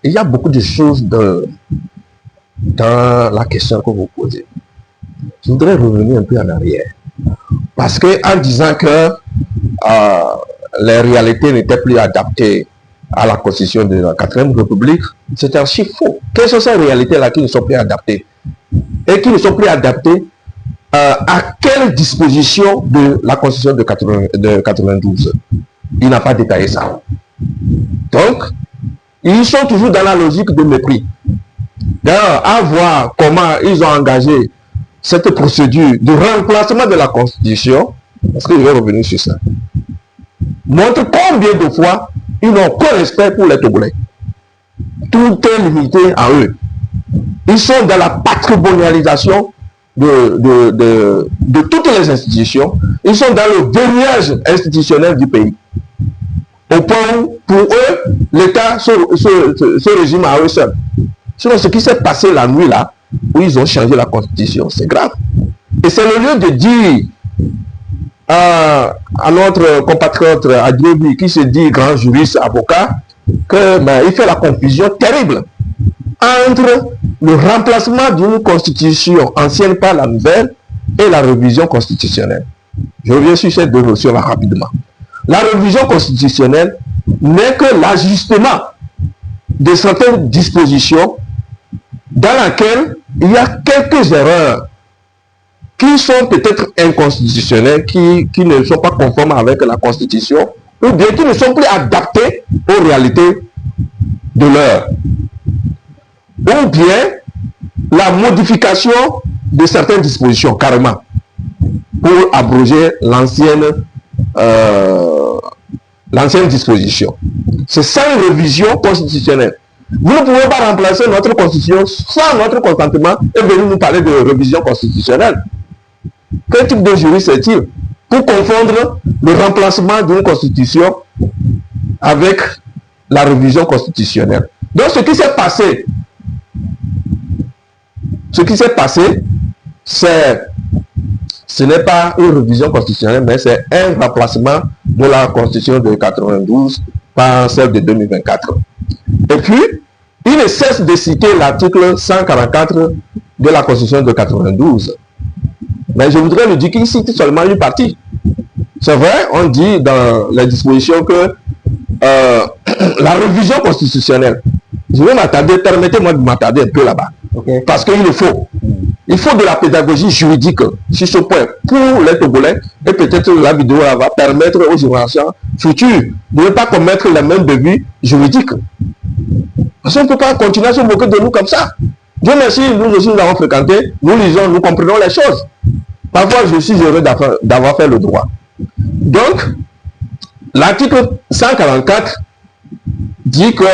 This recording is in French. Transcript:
il y a beaucoup de choses dans la question que vous posez. Je voudrais revenir un peu en arrière. Parce que en disant que les réalités n'étaient plus adaptées à la constitution de la 4e République, c'est archi faux. Quelles sont ces réalités-là qui ne sont plus adaptées? Et qui ne sont plus adaptées à quelle disposition de la constitution de 92? Il n'a pas détaillé ça. Donc, ils sont toujours dans la logique de mépris. D'ailleurs, à voir comment ils ont engagé cette procédure de remplacement de la Constitution, parce que je vais revenir sur ça, montre combien de fois ils n'ont pas respect pour les Togolais. Tout est limité à eux. Ils sont dans la patrimonialisation de toutes les institutions. Ils sont dans le verrouillage institutionnel du pays. Au point où, pour eux, l'État se résume à eux seuls. Sinon, ce qui s'est passé la nuit là, où ils ont changé la Constitution, c'est grave. Et c'est le lieu de dire à notre compatriote Adjobi, qui se dit grand juriste, avocat, qu'il fait la confusion terrible entre le remplacement d'une constitution ancienne par la nouvelle et la révision constitutionnelle. Je reviens sur ces deux notions-là rapidement. La révision constitutionnelle n'est que l'ajustement de certaines dispositions dans laquelle il y a quelques erreurs qui sont peut-être inconstitutionnelles, qui ne sont pas conformes avec la Constitution, ou bien qui ne sont plus adaptées aux réalités de l'heure. Ou bien la modification de certaines dispositions, carrément, pour abroger l'ancienne disposition. C'est ça une révision constitutionnelle. Vous ne pouvez pas remplacer notre constitution sans notre consentement et venir nous parler de révision constitutionnelle. Quel type de juriste est-il pour confondre le remplacement d'une constitution avec la révision constitutionnelle? Donc ce qui s'est passé, ce n'est pas une révision constitutionnelle, mais c'est un remplacement de la Constitution de 92 par celle de 2024. Et puis, il ne cesse de citer l'article 144 de la Constitution de 92. Mais je voudrais lui dire qu'il cite seulement une partie. C'est vrai, on dit dans les dispositions que la révision constitutionnelle, je vais m'attarder, permettez-moi de m'attarder un peu là-bas. Okay. Parce qu'il le faut. Il faut de la pédagogie juridique sur ce point pour les Togolais, et peut-être la vidéo là va permettre aux générations futures de ne pas commettre les mêmes débuts juridiques. Parce qu'on ne peut pas continuer à se moquer de nous comme ça. Dieu merci, nous aussi nous avons fréquenté, nous lisons, nous comprenons les choses. Parfois je suis heureux d'avoir fait le droit. Donc, l'article 144 dit que